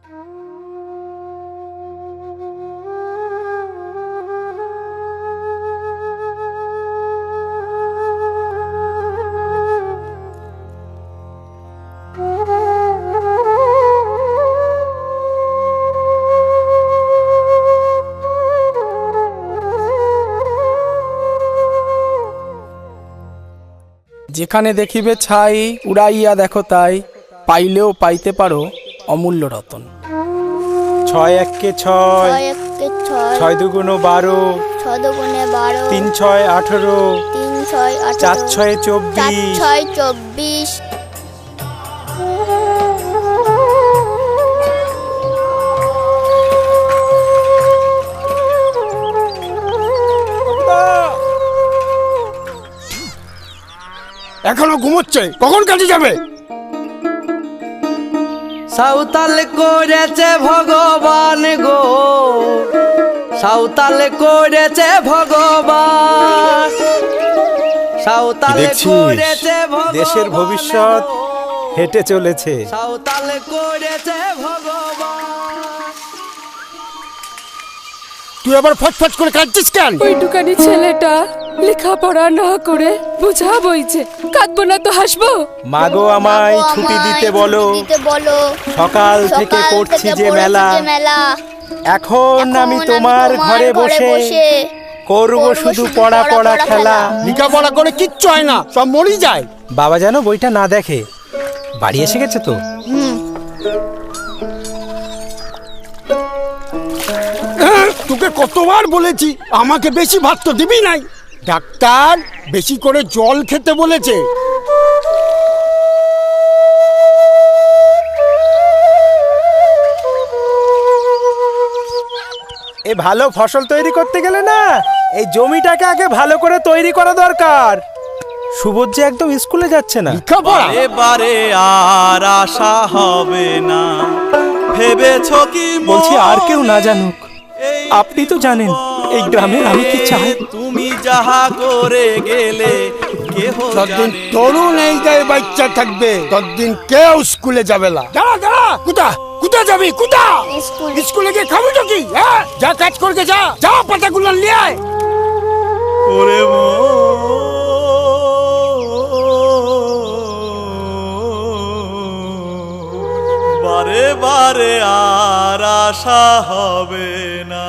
যেখানে দেখিবে ছাই উড়াইয়া দেখো তাই, পাইলেও পাইতে পারো অমূল্য রতন। 6 একে 6, 6 দুগুণ 12, 3 6 18, 4 6 24। এখনো ঘুমোচ্ছে, কখন কাজে যাবে? সাঁওতাল করেছে ভগবান গো, সাঁওতাল করেছে ভগবান, সাঁওতাল করেছে ভগবান। দেশের ভবিষ্যৎ হেঁটে চলেছে। সাঁওতাল করেছে ভগবান। তুই আবার ফটফট করে কাঁদছিস কেন? ওইটুকানি ছেলেটা লেখাপড়া না করে বোঝা বইছে, কাঁদবো না তো হাসবো? মাগো আমায় ছুটি দিতে বলো, সকাল থেকে করছি যে মেলা। এখন আমি তোমার ঘরে বসে করব শুধু পড়া পড়া খেলা। লেখাপড়া করে কিচ্ছু হয় না, সব মরেই যায়। বাবা যেন বইটা না দেখে। বাড়ি এসে গেছে তো? তোকে কতবার বলেছি আমাকে বেশি ভাত তো দিবি নাই। ডাক্তার বেশি করে জল খেতে বলেছে। এই ভালো ফসল তৈরি করতে গেলে না এই জমিটাকে আগে ভালো করে তৈরি করা দরকার। সুবোধ যে একদম স্কুলে যাচ্ছে না। এবারে আর আশা হবে না, ভেবেছো কি? বলছি আর কেউ না জানুক, আপনি তো জানেন এই গ্রামে আমি কি চাই। তুমি যাহা করে গেলে কেহ যতদিন তরুণ এই গায়ে বাচ্চা থাকবে ততদিন কেউ স্কুলে যাবে না। দাঁড়া দাঁড়া, কোথা যাবি? কোথা? স্কুলে গিয়ে খাবি তো কি? হ্যাঁ, যা কাজ করকে যা, যা পাতাগুলো নিয়ে আয়। ওরে বারে বারে আর আশা হবে না।